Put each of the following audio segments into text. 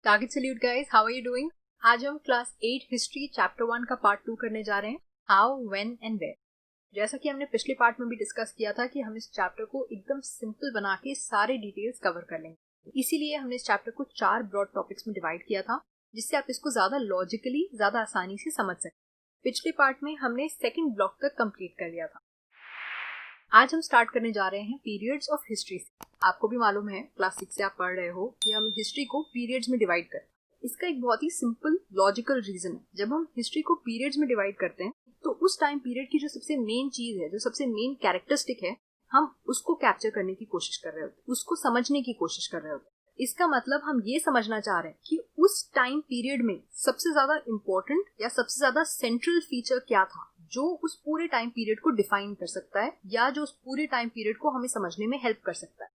Target salute guys, how are you doing? आज हम class 8 history chapter 1 का part 2 करने जा रहे हैं, हाउ, व्हेन एंड वेयर। जैसा कि हमने पिछले पार्ट में भी डिस्कस किया था कि हम इस चैप्टर को एकदम सिंपल बना के सारे डिटेल्स कवर कर लेंगे। इसीलिए हमने इस चैप्टर को 4 ब्रॉड टॉपिक्स में डिवाइड किया था, जिससे आप इसको ज्यादा लॉजिकली, ज्यादा आसानी से समझ सकें। पिछले पार्ट में हमने सेकेंड ब्लॉक तक कंप्लीट कर लिया था। आज हम स्टार्ट करने जा रहे हैं पीरियड्स ऑफ हिस्ट्री से। आपको भी मालूम है, क्लास 6 से आप पढ़ रहे हो कि हम हिस्ट्री को पीरियड्स में डिवाइड करते हैं। इसका एक बहुत ही सिंपल लॉजिकल रीजन है। जब हम हिस्ट्री को पीरियड्स में डिवाइड करते हैं तो उस टाइम पीरियड की जो सबसे मेन चीज है, जो सबसे मेन कैरेक्टरिस्टिक है, हम उसको कैप्चर करने की कोशिश कर रहे होते हैं, उसको समझने की कोशिश कर रहे होते हैं। इसका मतलब हम ये समझना चाह रहे हैं कि उस टाइम पीरियड में सबसे ज्यादा इंपॉर्टेंट या सबसे ज्यादा सेंट्रल फीचर क्या था जो उस पूरे टाइम पीरियड को डिफाइन कर सकता है या जो उस पूरे टाइम पीरियड को हमें समझने में हेल्प कर सकता है।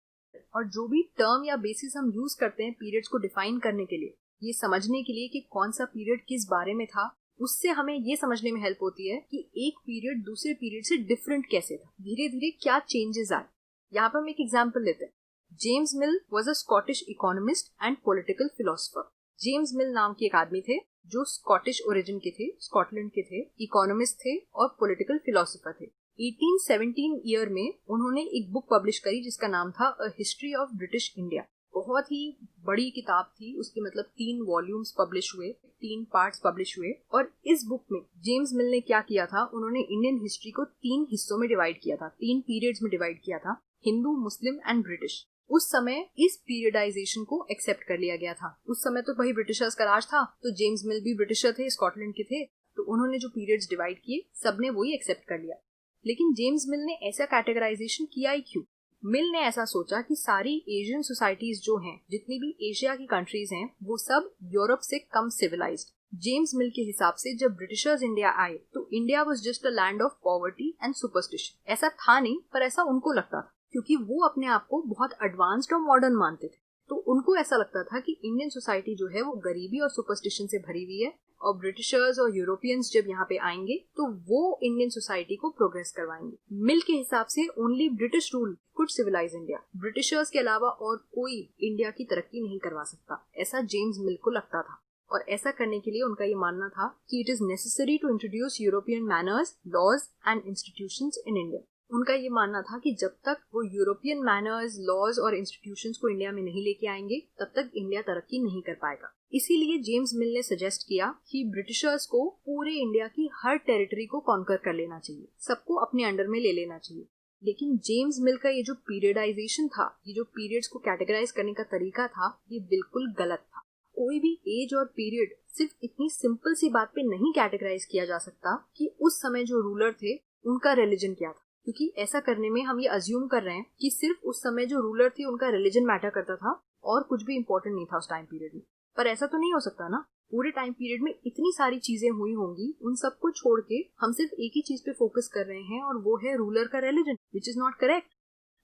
और जो भी टर्म या बेसिस हम यूज करते हैं पीरियड्स को डिफाइन करने के लिए, ये समझने के लिए कि कौन सा पीरियड किस बारे में था, उससे हमें ये समझने में हेल्प होती है कि एक पीरियड दूसरे पीरियड से डिफरेंट कैसे था, धीरे धीरे क्या चेंजेस आए। यहाँ पर हम एक एग्जाम्पल लेते हैं। James mill was a Scottish economist and political philosopher. James मिल नाम के एक आदमी थे जो स्कॉटिश ओरिजिन के थे, स्कॉटलैंड के थे, इकोनॉमिस्ट थे और पॉलिटिकल फिलोसोफर थे। 1817 ईयर में उन्होंने एक बुक पब्लिश करी जिसका नाम था a history of British India. बहुत ही बड़ी किताब थी, उसके मतलब 3 वॉल्यूम्स पब्लिश हुए, 3 पार्ट्स पब्लिश हुए। और इस बुक में जेम्स मिल ने क्या किया था, उन्होंने इंडियन हिस्ट्री को 3 हिस्सों में डिवाइड किया था, 3 पीरियड्स में डिवाइड किया था, हिंदू, मुस्लिम एंड ब्रिटिश। उस समय इस पीरियडाइजेशन को एक्सेप्ट कर लिया गया था। उस समय तो वही ब्रिटिशर्स का राज था, तो जेम्स मिल भी ब्रिटिशर थे, स्कॉटलैंड के थे, तो उन्होंने जो पीरियड्स डिवाइड किए सबने वही एक्सेप्ट कर लिया। लेकिन जेम्स मिल ने ऐसा कैटेगराइजेशन किया ही क्यों? मिल ने ऐसा सोचा कि सारी एशियन सोसाइटीज जो हैं, जितनी भी एशिया की कंट्रीज हैं, वो सब यूरोप से कम सिविलाइज्ड। जेम्स मिल के हिसाब से जब ब्रिटिशर्स इंडिया आए तो India was just a land of poverty and superstition. ऐसा था नहीं, पर ऐसा उनको लगता था, क्योंकि वो अपने आप को बहुत एडवांस्ड और मॉडर्न मानते थे। तो उनको ऐसा लगता था कि इंडियन सोसाइटी जो है वो गरीबी और सुपरस्टिशन से भरी हुई है, और ब्रिटिशर्स और यूरोपियंस जब यहाँ पे आएंगे तो वो इंडियन सोसाइटी को प्रोग्रेस करवाएंगे। मिल के हिसाब से only British rule could civilise India. Britishers के अलावा और कोई इंडिया की तरक्की नहीं करवा सकता, ऐसा जेम्स मिल को लगता था। और ऐसा करने के लिए उनका ये मानना था कि it is necessary to introduce European manners, laws and institutions in India. उनका ये मानना था कि जब तक वो यूरोपियन मैनर्स, लॉज और इंस्टीट्यूशंस को इंडिया में नहीं लेके आएंगे तब तक इंडिया तरक्की नहीं कर पाएगा। इसीलिए जेम्स मिल ने सजेस्ट किया कि ब्रिटिशर्स को पूरे इंडिया की हर टेरिटरी को कॉन्कर कर लेना चाहिए, सबको अपने अंडर में ले लेना चाहिए। लेकिन जेम्स मिल का ये जो पीरियडाइजेशन था, ये जो पीरियड्स को कैटेगराइज करने का तरीका था, ये बिल्कुल गलत था। कोई भी एज और पीरियड सिर्फ इतनी सिंपल सी बात पे नहीं कैटेगराइज किया जा सकता कि उस समय जो रूलर थे उनका रिलीजन क्या था, क्योंकि ऐसा करने में हम ये अज्यूम कर रहे हैं कि सिर्फ उस समय जो रूलर थे उनका रिलीजन मैटर करता था और कुछ भी इंपॉर्टेंट नहीं था उस टाइम पीरियड में। पर ऐसा तो नहीं हो सकता ना। पूरे टाइम पीरियड में इतनी सारी चीजें हुई होंगी, उन सबको छोड़ के हम सिर्फ एक ही चीज पे फोकस कर रहे हैं और वो है रूलर का religion, which is not correct.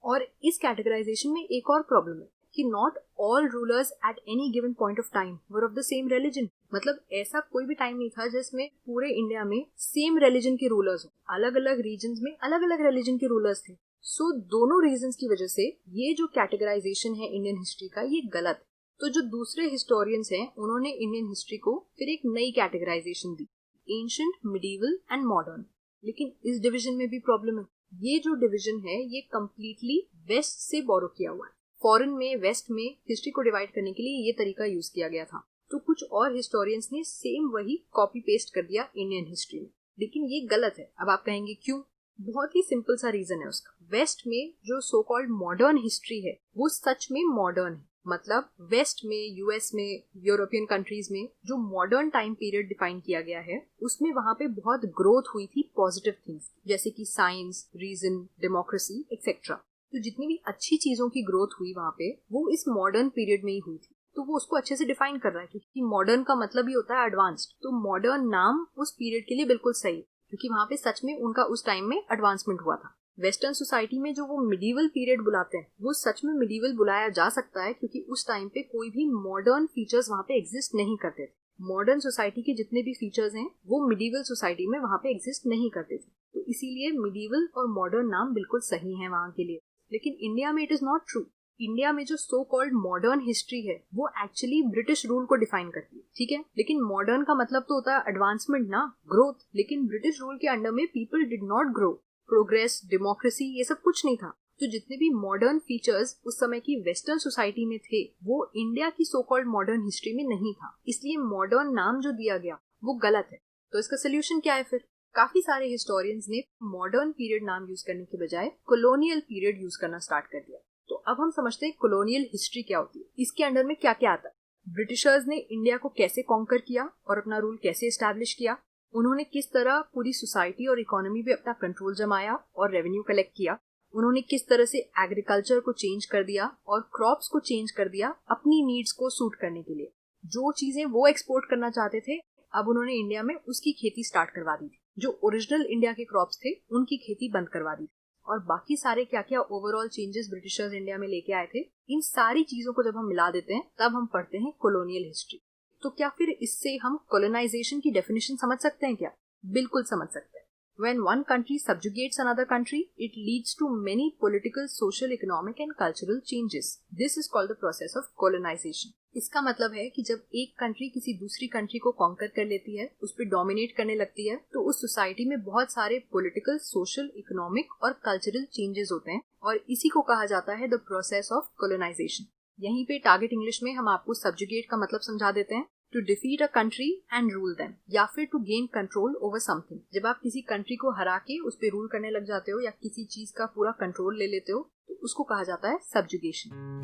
और इस कैटेगराइजेशन में एक और प्रॉब्लम है कि not all rulers at any given point of time were of the same religion. मतलब ऐसा कोई भी टाइम नहीं था जिसमें पूरे इंडिया में सेम रिलीजन के रूलर्स हो। अलग अलग रीजन्स में अलग अलग रिलीजन के रूलर्स थे। सो दोनों रीजन्स की वजह से ये जो कैटेगराइजेशन है इंडियन हिस्ट्री का, ये गलत है। तो जो दूसरे हिस्टोरियंस हैं उन्होंने इंडियन हिस्ट्री को फिर एक नई कैटेगराइजेशन दी, एंशिएंट, मिडीवल एंड मॉडर्न। लेकिन इस डिवीजन में भी प्रॉब्लम है। ये जो डिवीजन है ये कम्प्लीटली वेस्ट से बोरो किया हुआ है। फॉरेन में, वेस्ट में हिस्ट्री को डिवाइड करने के लिए ये तरीका यूज किया गया था। तो कुछ और हिस्टोरियंस ने सेम वही कॉपी पेस्ट कर दिया इंडियन हिस्ट्री में, लेकिन ये गलत है। अब आप कहेंगे क्यों? बहुत ही सिंपल सा रीजन है उसका। वेस्ट में जो सो कॉल्ड मॉडर्न हिस्ट्री है वो सच में मॉडर्न है। मतलब वेस्ट में, यूएस में, यूरोपियन कंट्रीज में जो मॉडर्न टाइम पीरियड डिफाइन किया गया है उसमें वहां पे बहुत ग्रोथ हुई थी पॉजिटिव थिंग्स, जैसे कि साइंस, रीजन, डेमोक्रेसी एक्सेट्रा। तो जितनी भी अच्छी चीजों की ग्रोथ हुई वहां पे वो इस मॉडर्न पीरियड में ही हुई थी। तो वो उसको अच्छे से डिफाइन कर रहा है, क्योंकि मॉडर्न का मतलब ही होता है एडवांस्ड। तो मॉडर्न नाम उस पीरियड के लिए बिल्कुल सही है, क्योंकि वहां पे सच में उनका उस टाइम में एडवांसमेंट हुआ था। वेस्टर्न सोसाइटी में जो वो मिडीवल पीरियड बुलाते हैं वो सच में मिडीवल बुलाया जा सकता है, क्योंकि उस टाइम पे कोई भी मॉडर्न फीचर्स वहां पे एग्जिस्ट नहीं करते थे। मॉडर्न सोसाइटी के जितने भी फीचर्स हैं वो मिडीवल सोसाइटी में वहां पे एग्जिस्ट नहीं करते थे। तो इसीलिए मिडीवल और मॉडर्न नाम बिल्कुल सही है वहां के लिए। लेकिन इंडिया में it is not true. India में जो सो कॉल्ड मॉडर्न हिस्ट्री है वो एक्चुअली ब्रिटिश रूल को डिफाइन करती है, ठीक है। लेकिन मॉडर्न का मतलब तो होता है एडवांसमेंट ना, ग्रोथ। लेकिन ब्रिटिश रूल के अंडर में people did not grow, progress, democracy ये सब कुछ नहीं था। तो जितने भी मॉडर्न फीचर्स उस समय की वेस्टर्न सोसाइटी में थे वो इंडिया की सो कॉल्ड मॉडर्न हिस्ट्री में नहीं था, इसलिए मॉडर्न नाम जो दिया गया वो गलत है। तो इसका सोल्यूशन क्या है फिर? काफी सारे हिस्टोरियंस ने मॉडर्न पीरियड नाम यूज करने के बजाय कॉलोनियल पीरियड यूज करना स्टार्ट कर दिया। तो अब हम समझते हैं कॉलोनियल हिस्ट्री क्या होती है, इसके अंडर में क्या क्या आता है। ब्रिटिशर्स ने इंडिया को कैसे कॉन्कर किया और अपना रूल कैसे एस्टैब्लिश किया, उन्होंने किस तरह पूरी सोसाइटी और इकोनॉमी पे अपना कंट्रोल जमाया और रेवेन्यू कलेक्ट किया, उन्होंने किस तरह से एग्रीकल्चर को चेंज कर दिया और क्रॉप्स को चेंज कर दिया अपनी नीड्स को सूट करने के लिए। जो चीजें वो एक्सपोर्ट करना चाहते थे अब उन्होंने इंडिया में उसकी खेती स्टार्ट करवा दी थी। जो ओरिजिनल इंडिया के क्रॉप्स थे उनकी खेती बंद करवा दी थी। और बाकी सारे क्या क्या ओवरऑल चेंजेस ब्रिटिशर्स इंडिया में लेके आए थे, इन सारी चीजों को जब हम मिला देते हैं तब हम पढ़ते हैं कॉलोनियल हिस्ट्री। तो क्या फिर इससे हम कॉलोनाइजेशन की डेफिनेशन समझ सकते हैं क्या? बिल्कुल समझ सकते हैं। When one country subjugates another country, it leads to many political, social, economic and cultural changes. This is called the process of colonization. इसका मतलब है कि जब एक कंट्री किसी दूसरी कंट्री को कॉन्कर कर लेती है, उस पर डोमिनेट करने लगती है, तो उस सोसाइटी में बहुत सारे पॉलिटिकल, सोशल, इकोनॉमिक और कल्चरल चेंजेस होते हैं और इसी को कहा जाता है द प्रोसेस ऑफ कॉलोनाइजेशन। यहीं पे टारगेट इंग्लिश में हम आपको सब्जुगेट का मतलब समझा देते हैं, to defeat a country and rule them, या फिर to gain control over something. जब आप किसी कंट्री को हरा के उस पर रूल करने लग जाते हो या किसी चीज का पूरा कंट्रोल ले लेते हो तो उसको कहा जाता है सब्जुगेशन।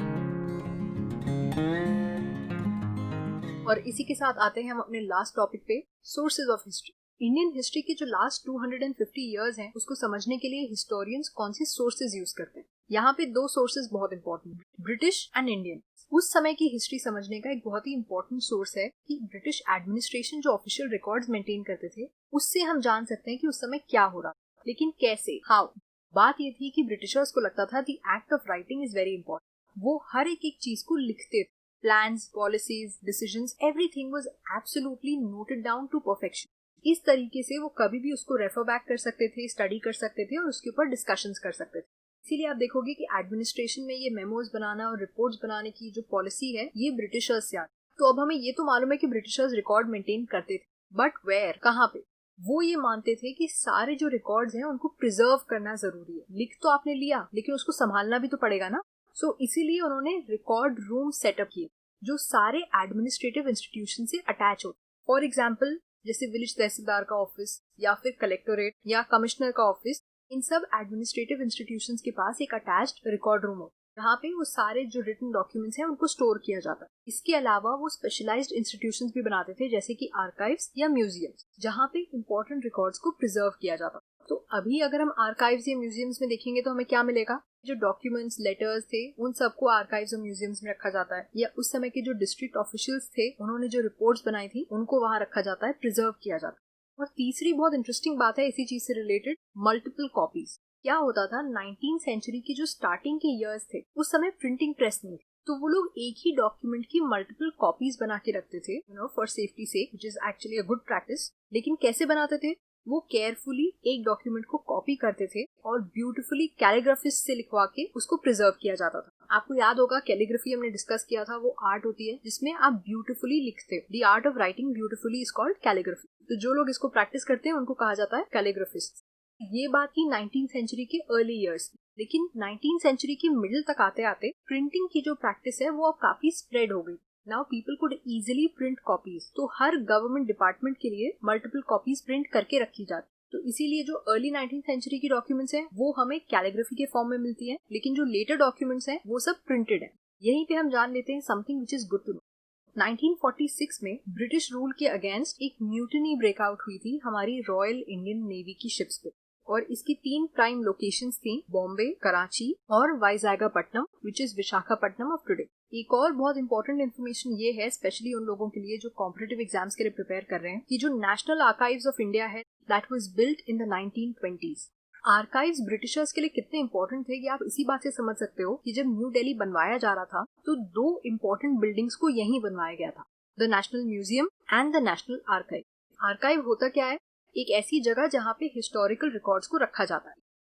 और इसी के साथ आते हैं हम अपने लास्ट टॉपिक पे, sources of history. Indian history के जो लास्ट 250 इयर्स हैं उसको समझने के लिए हिस्टोरियंस कौन से सोर्सेज यूज करते हैं। यहाँ पे दो सोर्सेज बहुत इंपॉर्टेंट है, ब्रिटिश एंड इंडियन। उस समय की हिस्ट्री समझने का एक बहुत ही इंपॉर्टेंट सोर्स है कि ब्रिटिश एडमिनिस्ट्रेशन जो ऑफिशियल रिकॉर्ड्स मेंटेन करते थे उससे हम जान सकते हैं कि उस समय क्या हो रहा था। लेकिन कैसे, हाउ? बात ये थी कि ब्रिटिशर्स को लगता था the act of writing is very important. वो हर एक चीज को लिखते थे, plans, policies, decisions, everything was absolutely noted down to perfection. इस तरीके से वो कभी भी उसको रेफर बैक कर सकते थे, स्टडी कर सकते थे और उसके ऊपर डिस्कशंस कर सकते थे। इसीलिए आप देखोगे कि एडमिनिस्ट्रेशन में ये मेमोज बनाना और रिपोर्ट्स बनाने की जो पॉलिसी है ये ब्रिटिशर्स से आती। तो अब हमें ये तो मालूम है कि ब्रिटिशर्स रिकॉर्ड मेंटेन करते थे, बट वेयर, कहाँ पे? वो ये मानते थे कि सारे जो रिकॉर्ड्स हैं उनको प्रिजर्व करना जरूरी है। लिख तो आपने लिया लेकिन उसको संभालना भी तो पड़ेगा ना। सो इसीलिए उन्होंने रिकॉर्ड रूम सेटअप किए जो सारे एडमिनिस्ट्रेटिव इंस्टीट्यूशन से अटैच होते। फॉर एग्जाम्पल जैसे विलेज तहसीलदार का ऑफिस या फिर कलेक्टोरेट या कमिश्नर का ऑफिस, इन सब एडमिनिस्ट्रेटिव इंस्टीट्यूशंस के पास एक अटैच्ड रिकॉर्ड रूम होता है जहाँ पे वो सारे जो रिटन डॉक्यूमेंट्स हैं उनको स्टोर किया जाता है। इसके अलावा वो स्पेशलाइज्ड इंस्टीट्यूशंस भी बनाते थे जैसे कि आर्काइव्स या म्यूजियम्स, जहाँ पे इंपॉर्टेंट रिकॉर्ड्स को प्रिजर्व किया जाता। तो अभी अगर हम आर्काइव्स या म्यूजियम्स में देखेंगे तो हमें क्या मिलेगा? जो डॉक्यूमेंट्स, लेटर्स थे उन सबको आर्काइव्स और म्यूजियम्स में रखा जाता है, या उस समय के जो डिस्ट्रिक्ट ऑफिशियल्स थे उन्होंने जो रिपोर्ट्स बनाई थी उनको वहां रखा जाता है, प्रिजर्व किया जाता है। और तीसरी बहुत इंटरेस्टिंग बात है इसी चीज से रिलेटेड, मल्टीपल कॉपीज। क्या होता था, 19th सेंचुरी की जो स्टार्टिंग के इयर्स थे उस समय प्रिंटिंग प्रेस नहीं थी, तो वो लोग एक ही डॉक्यूमेंट की मल्टीपल कॉपीज बना के रखते थे, फॉर सेफ्टी से, which is actually a good practice. लेकिन कैसे बनाते थे? वो केयरफुली एक डॉक्यूमेंट को कॉपी करते थे और ब्यूटीफुली कैलीग्राफिस्ट से लिखवा के उसको प्रिजर्व किया जाता था। आपको याद होगा कैलीग्राफी हमने डिस्कस किया था, वो आर्ट होती है जिसमें आप ब्यूटीफुली लिखते हो। The art of writing beautifully is called calligraphy. तो जो लोग इसको प्रैक्टिस करते हैं उनको कहा जाता है कैलीग्राफिस्ट। ये बात थी 19th सेंचुरी के अर्ली इयर्स। लेकिन 19th सेंचुरी के मिडिल तक आते आते प्रिंटिंग की जो प्रैक्टिस है वो अब काफी स्प्रेड हो गई। Now people could easily print copies, तो हर गवर्नमेंट डिपार्टमेंट के लिए मल्टीपल कॉपीज प्रिंट करके रखी जाती। तो इसीलिए जो अर्ली 19th सेंचुरी की डॉक्यूमेंट्स हैं वो हमें कैलीग्राफी के फॉर्म में मिलती है, लेकिन जो लेटर डॉक्यूमेंट्स हैं वो सब प्रिंटेड है। यहीं पे हम जान लेते हैं something which is good to know. 1946 में ब्रिटिश रूल के अगेंस्ट एक म्यूटिनी ब्रेकआउट हुई थी हमारी रॉयल इंडियन नेवी की शिप्स पे, और इसकी 3 प्राइम लोकेशंस थी, बॉम्बे, कराची और Vizagapatnam, which is Visakhapatnam of today. एक और बहुत इंपॉर्टेंट इन्फॉर्मेशन ये है, स्पेशली उन लोगों के लिए जो कॉम्पिटिटिव एग्जाम्स के लिए प्रिपेयर कर रहे हैं, कि जो नेशनल आर्काइव्स ऑफ इंडिया है that was built in the 1920s। Archives Britishers के लिए कितने इंपॉर्टेंट थे कि आप इसी बात से समझ सकते हो कि जब न्यू दिल्ली बनवाया जा रहा था तो 2 इंपॉर्टेंट बिल्डिंग्स को यहीं बनवाया गया था, the national museum and the national archive. Archive होता क्या है? एक ऐसी जगह जहाँ पे हिस्टोरिकल रिकॉर्ड्स को रखा जाता है।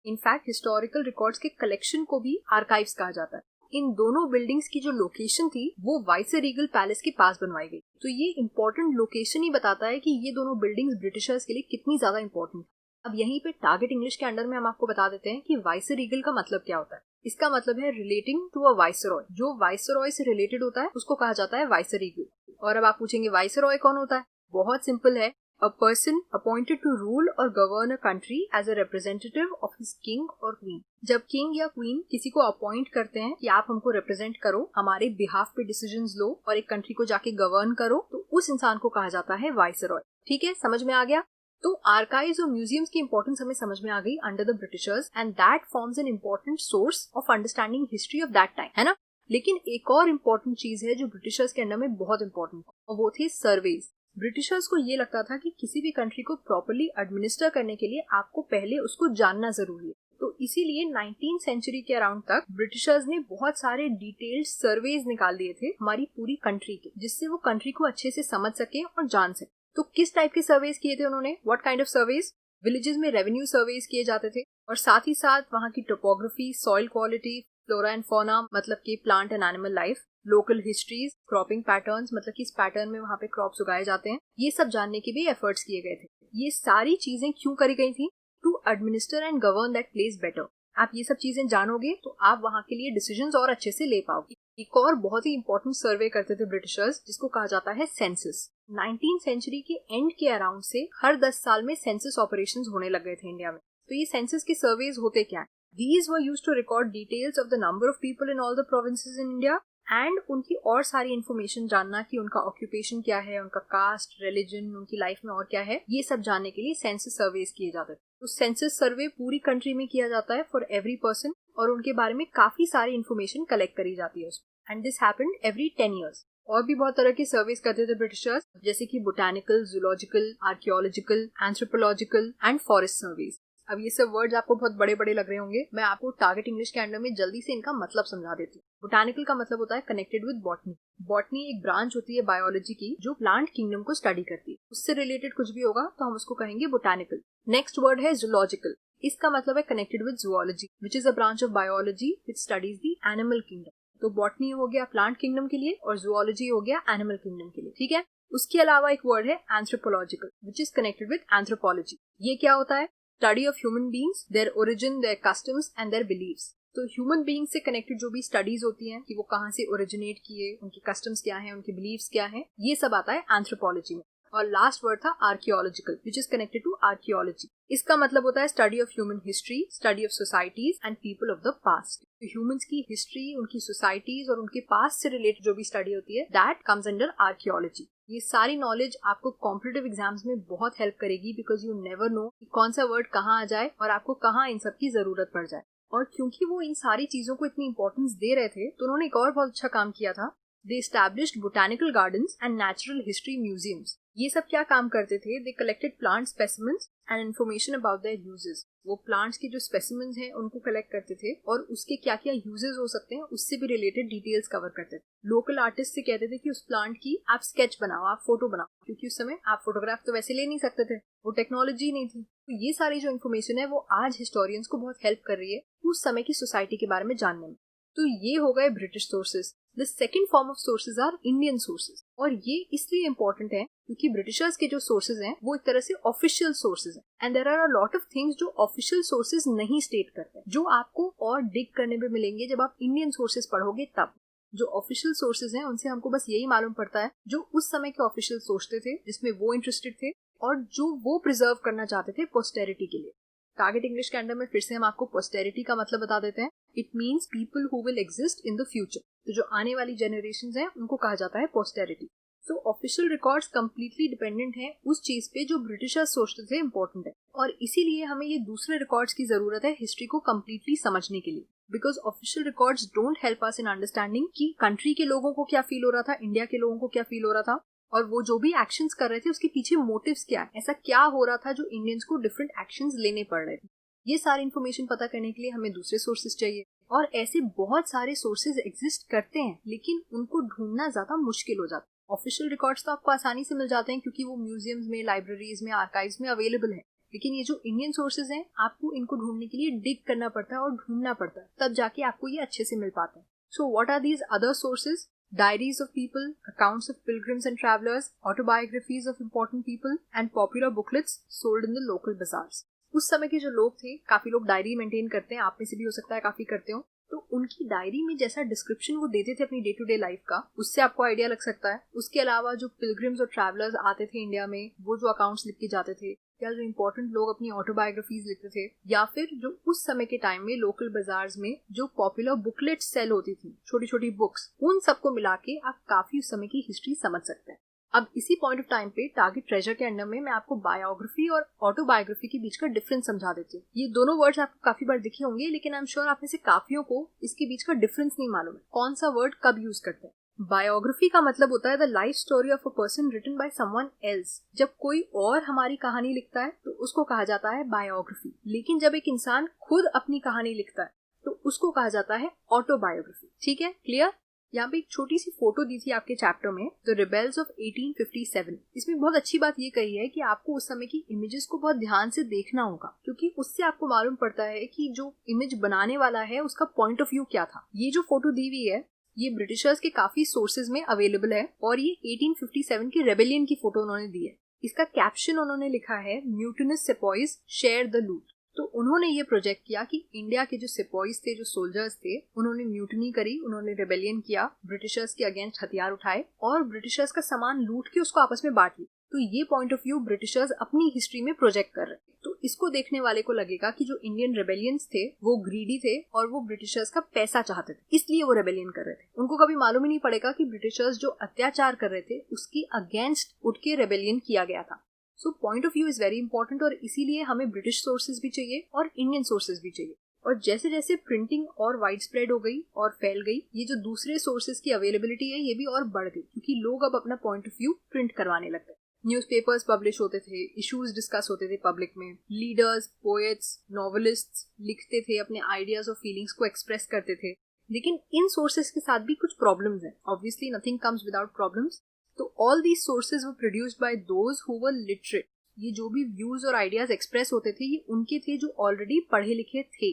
इनफैक्ट हिस्टोरिकल रिकॉर्ड्स के कलेक्शन को भी आर्काइव्स कहा जाता है। इन दोनों बिल्डिंग्स की जो लोकेशन थी वो वाइसरेगल पैलेस के पास बनवाई गई। तो ये इम्पोर्टेंट लोकेशन ही बताता है कि ये दोनों बिल्डिंग्स ब्रिटिशर्स के लिए कितनी ज्यादा इंपॉर्टेंट। अब यहीं पे टारगेट इंग्लिश के अंडर में हम आपको बता देते हैं कि वाइसरेगल का मतलब क्या होता है। इसका मतलब है रिलेटिंग टू अ वाइसरॉय। जो वाइसरॉय से रिलेटेड होता है उसको कहा जाता है वाइसरेगल। और अब आप पूछेंगे वाइसरॉय कौन होता है? बहुत सिंपल है, a person appointed to rule or govern a country as a representative of his king or queen। जब किंग या क्वीन किसी को अपॉइंट करते हैं कि आप हमको रिप्रेजेंट करो, हमारे बिहाफ पे डिसीजंस लो और एक कंट्री को जाके गवर्न करो, तो उस इंसान को कहा जाता है वाइसरॉय। ठीक है, समझ में आ गया? तो आर्काइव्स और म्यूजियम्स की इंपॉर्टेंस हमें समझ में आ गई under the Britishers, and that forms an important source of understanding history of that time, है ना। लेकिन एक और इम्पोर्टेंट चीज है जो ब्रिटिशर्स के अंडर में बहुत इंपॉर्टेंट, और वो थे सर्वेज। ब्रिटिशर्स को ये लगता था कि किसी भी कंट्री को प्रॉपर्ली एडमिनिस्टर करने के लिए आपको पहले उसको जानना जरूरी है। तो इसीलिए 19वीं सेंचुरी के अराउंड तक ब्रिटिशर्स ने बहुत सारे डिटेल्ड सर्वेज निकाल दिए थे हमारी पूरी कंट्री के, जिससे वो कंट्री को अच्छे से समझ सके और जान सके। तो किस टाइप के सर्वेज किए थे उन्होंने? What kind of surveys? Villages में रेवेन्यू सर्वेज किए जाते थे, और साथ ही साथ वहाँ की topography, soil quality, flora and fauna मतलब कि plant and animal life, local histories, cropping patterns मतलब कि इस पैटर्न में वहाँ पे क्रॉप्स उगाए जाते हैं, ये सब जानने के भी एफर्ट्स किए गए थे। ये सारी चीजें क्यों करी गई थी? To administer and govern that place better. आप ये सब चीजें जानोगे तो आप वहाँ के लिए डिसीजंस और अच्छे से ले पाओगे। एक और बहुत ही इंपॉर्टेंट सर्वे करते थे ब्रिटिशर्स, जिसको कहा जाता है सेंसस। 19वीं सेंचुरी के एंड के अराउंड से हर 10 साल में सेंसस ऑपरेशंस होने लग गए थे इंडिया में। तो ये सेंसस के सर्वेज होते क्या है? These were used to record details of the number of people in all the provinces in India, and उनकी और सारी इन्फॉर्मेशन जानना कि उनका ऑक्यूपेशन क्या है, उनका कास्ट, रिलीजन, उनकी लाइफ में और क्या है, ये सब जानने के लिए सेंसस सर्वेज किए जाते थे। तो सेंसस सर्वे पूरी कंट्री में किया जाता है फॉर एवरी पर्सन, और उनके बारे में काफी सारी इन्फॉर्मेशन कलेक्ट करी जाती है उसमें। And this happened every 10 years। और भी बहुत तरह के सर्वेज करते थे ब्रिटिशर्स, जैसे कि botanical, zoological, archaeological, anthropological and forest surveys. अब ये सब वर्ड्स आपको बहुत बड़े बड़े लग रहे होंगे, मैं आपको टारगेट इंग्लिश के अंडर में जल्दी से इनका मतलब समझा देती हूँ। बोटानिकल का मतलब होता है कनेक्टेड विद बॉटनी। बॉटनी एक ब्रांच होती है बायोलॉजी की जो प्लांट किंगडम को स्टडी करती है। उससे रिलेटेड कुछ भी होगा तो हम उसको कहेंगे बोटानिकल। नेक्स्ट वर्ड है जूलॉजिकल। इसका मतलब है connected with zoology, which is a branch of biology which studies the animal kingdom. तो बॉटनी हो गया प्लांट किंगडम के लिए और जूलॉजी हो गया एनिमल किंगडम के लिए। ठीक है, उसके अलावा एक वर्ड है anthropological, which is connected with anthropology. ये क्या होता है? Study of human beings, their origin, their customs and their beliefs. तो ह्यूमन बींग से कनेक्टेड जो भी स्टडीज होती हैं कि वो कहाँ से ओरिजिनेट किए, उनके कस्टम्स क्या हैं, उनके बिलीव्स क्या हैं, ये सब आता है एंथ्रोपोलॉजी में। और लास्ट वर्ड था archaeological, which is connected to archaeology. इसका मतलब होता है study of human history, study of societies and people of the past. तो ह्यूमंस की हिस्ट्री, उनकी सोसाइटीज और उनके पास्ट से रिलेटेड जो भी स्टडी होती है, दैट कम्स अंडर आर्कियोलॉजी। ये सारी नॉलेज आपको कॉम्पिटिटिव एग्जाम्स में बहुत हेल्प करेगी, बिकॉज यू नेवर नो कि कौन सा वर्ड कहाँ आ जाए और आपको कहाँ इन सब की जरूरत पड़ जाए। और क्योंकि वो इन सारी चीजों को इतनी इंपॉर्टेंस दे रहे थे, तो उन्होंने एक और बहुत अच्छा काम किया था। They established botanical gardens and natural history museums. ये सब क्या काम करते थे? They collected plant specimens and information about their uses. वो प्लांट्स के जो स्पेसिमेंस हैं उनको कलेक्ट करते थे और उसके क्या क्या यूजेस हो सकते हैं उससे भी रिलेटेड डिटेल्स कवर करते थे। लोकल आर्टिस्ट से कहते थे कि उस प्लांट की आप स्केच बनाओ, आप फोटो बनाओ, क्योंकि उस समय आप फोटोग्राफ तो वैसे ले नहीं सकते थे, वो टेक्नोलॉजी नहीं थी। तो ये सारी जो इन्फॉर्मेशन है वो आज हिस्टोरियंस को बहुत हेल्प कर रही है उस समय की सोसाइटी के बारे में जानने में। तो ये हो गए British sources. The second form of sources are Indian sources, और ये इसलिए इंपॉर्टेंट है क्योंकि ब्रिटिशर्स के जो सोर्सेज हैं वो एक तरह से ऑफिशियल सोर्सेज हैं, and there are a lot of things जो ऑफिशियल सोर्सेज नहीं स्टेट करते हैं, जो आपको और डिग करने में मिलेंगे जब आप इंडियन सोर्सेज पढ़ोगे। तब जो ऑफिशियल सोर्सेज हैं उनसे हमको बस यही मालूम पड़ता है जो उस समय के ऑफिशियल सोचते थे, जिसमें वो इंटरेस्टेड थे और जो वो प्रिजर्व करना चाहते थे पोस्टेरिटी के लिए। टारगेट इंग्लिश के अंडर में फिर से हम आपको पोस्टेरिटी का मतलब बता देते हैं। It means people who will exist in the future. तो जो आने वाली जनरेशंस हैं उनको कहा जाता है पोस्टेरिटी। तो ऑफिशियल रिकॉर्ड्स कंप्लीटली डिपेंडेंट हैं उस चीज पे जो ब्रिटिशर्स सोचते थे इम्पोर्टेंट है, और इसीलिए हमें ये दूसरे रिकॉर्ड्स की जरूरत है हिस्ट्री को कंप्लीटली समझने के लिए। Because official records don't help us in understanding कि कंट्री के लोगों को क्या फील हो रहा था, इंडिया के लोगों को क्या फील हो रहा था, और वो जो भी एक्शंस कर रहे थे उसके पीछे मोटिव्स क्या है, ऐसा क्या हो रहा था जो इंडियंस को डिफरेंट एक्शंस लेने पड़ रहे थे। ये सारी इन्फॉर्मेशन पता करने के लिए हमें दूसरे सोर्सेज चाहिए, और ऐसे बहुत सारे सोर्सेज एग्जिस्ट करते हैं लेकिन उनको ढूंढना ज्यादा मुश्किल हो जाता है। ऑफिशियल रिकॉर्ड्स तो आपको आसानी से मिल जाते हैं क्योंकि वो म्यूजियम्स में, लाइब्रेरीज में, आर्काइव्स में अवेलेबल है, लेकिन ये जो इंडियन सोर्सेज हैं आपको इनको ढूंढने के लिए डिग करना पड़ता है और ढूंढना पड़ता है, तब जाके आपको ये अच्छे से मिल पाता है। So what are these other sources? Diaries of people, accounts of pilgrims and travelers, autobiographies of important people and popular booklets sold in the local bazaars. उस समय के जो लोग थे, काफी लोग डायरी मेंटेन करते हैं, आप में से भी हो सकता है काफी करते हो, तो उनकी डायरी में जैसा डिस्क्रिप्शन वो देते थे अपनी डे टू डे लाइफ का, उससे आपको आइडिया लग सकता है. उसके अलावा जो पिलग्रिम्स और ट्रैवलर्स आते थे इंडिया में, वो जो अकाउंट्स लिख के जाते थे, या जो इम्पोर्टेंट लोग अपनी ऑटोबायोग्राफीज लिखते थे, या फिर जो उस समय के टाइम में लोकल बाजार्स में जो पॉपुलर बुकलेट सेल होती थी, छोटी छोटी बुक्स, उन सबको मिला के आप काफी उस समय की हिस्ट्री समझ सकते हैं. अब इसी पॉइंट ऑफ टाइम पे टारगेट ट्रेजर के अंडर में मैं आपको बायोग्राफी और ऑटोबायोग्राफी के बीच का डिफरेंस समझा देती हूँ. ये दोनों वर्ड्स आपको काफी बार दिखे होंगे, लेकिन आई एम श्योर आप में से काफियों को इसके बीच का डिफरेंस नहीं मालूम है, कौन सा वर्ड कब यूज करते हैं. बायोग्राफी का मतलब होता है the life story of a person written by someone else. जब कोई और हमारी कहानी लिखता है तो उसको कहा जाता है बायोग्राफी. लेकिन जब एक इंसान खुद अपनी कहानी लिखता है तो उसको कहा जाता है ऑटोबायोग्राफी. ठीक है, क्लियर? यहाँ पे एक छोटी सी फोटो दी थी आपके चैप्टर में, द रिबेल्स ऑफ 1857. इसमें बहुत अच्छी बात ये कही है कि आपको उस समय की इमेजेस को बहुत ध्यान से देखना होगा, क्योंकि उससे आपको मालूम पड़ता है कि जो इमेज बनाने वाला है उसका पॉइंट ऑफ व्यू क्या था. ये जो फोटो दी हुई है ये ब्रिटिशर्स के काफी सोर्सेज में अवेलेबल है, और ये 1857 के रेबेलियन की फोटो उन्होंने दी है. इसका कैप्शन उन्होंने लिखा है, म्यूटिनस सिपॉइज शेयर द लूट. तो उन्होंने ये प्रोजेक्ट किया कि इंडिया के जो सिपॉइज थे, जो सोल्जर्स थे, उन्होंने म्यूटनी करी, उन्होंने रेबेलियन किया, ब्रिटिशर्स के अगेंस्ट हथियार उठाए और ब्रिटिशर्स का सामान लूट के उसको आपस में बांट लिया. तो ये पॉइंट ऑफ व्यू ब्रिटिशर्स अपनी हिस्ट्री में प्रोजेक्ट कर रहे थे. तो इसको देखने वाले को लगेगा कि जो इंडियन रेबेलियंस थे वो ग्रीडी थे और वो ब्रिटिशर्स का पैसा चाहते थे, इसलिए वो रेबेलियन कर रहे थे. उनको कभी मालूम ही नहीं पड़ेगा कि ब्रिटिशर्स जो अत्याचार कर रहे थे उसकी अगेंस्ट उठ के रेबेलियन किया गया था. So point of view is very important, और इसीलिए हमें ब्रिटिश सोर्सेज भी चाहिए और इंडियन सोर्सेज भी चाहिए. और जैसे जैसे प्रिंटिंग और वाइड स्प्रेड हो गई और फैल गई, ये जो दूसरे सोर्सेज की अवेलेबिलिटी है ये भी और बढ़ गई, क्योंकि लोग अब अपना पॉइंट ऑफ व्यू प्रिंट करवाने लग गए. न्यूज़पेपर्स पब्लिश होते थे, इश्यूज डिस्कस होते थे पब्लिक में, लीडर्स, पोएट्स, नॉवेलिस्ट्स लिखते थे, अपने आइडियाज और फीलिंग्स को एक्सप्रेस करते थे. लेकिन इन सोर्सेज के साथ भी कुछ प्रॉब्लम्स हैं. Obviously nothing comes without problems. तो all these sources were produced by those who were literate. ये जो भी व्यूज और आइडियाज एक्सप्रेस होते थे ये उनके थे जो ऑलरेडी पढ़े लिखे थे.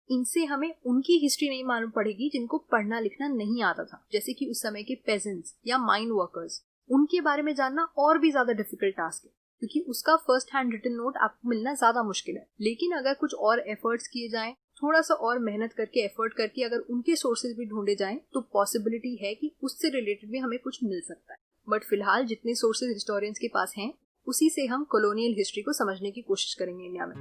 इनसे हमें उनकी हिस्ट्री नहीं मालूम पड़ेगी जिनको पढ़ना लिखना नहीं आता था, जैसे कि उस समय के पेजेंट्स या माइन वर्कर्स. उनके बारे में जानना और भी ज्यादा डिफिकल्ट टास्क है, क्योंकि उसका फर्स्ट हैंड रिटन नोट आपको मिलना ज्यादा मुश्किल है. लेकिन अगर कुछ और एफर्ट्स किए जाएं, थोड़ा सा और मेहनत करके एफर्ट करके अगर उनके सोर्सेज भी ढूंढे जाएं, तो पॉसिबिलिटी है कि उससे रिलेटेड भी हमें कुछ मिल सकता है. बट फिलहाल जितने सोर्सेज हिस्टोरियंस के पास हैं उसी से हम कॉलोनियल हिस्ट्री को समझने की कोशिश करेंगे इंडिया में.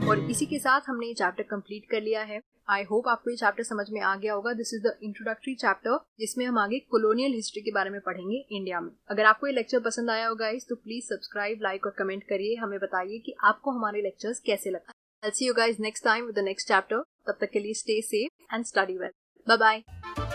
और इसी के साथ हमने ये चैप्टर कंप्लीट कर लिया है. आई होप आपको ये चैप्टर समझ में आ गया होगा. This is the introductory chapter, जिसमें हम आगे कॉलोनियल हिस्ट्री के बारे में पढ़ेंगे इंडिया में. अगर आपको ये लेक्चर पसंद आया हो गाइस, तो प्लीज सब्सक्राइब, लाइक और कमेंट करिए. हमें बताइए कि आपको हमारे लेक्चर्स कैसे लगते हैं. I'll see you guys next time with the next chapter. तब तक के लिए stay safe and study well. Bye bye.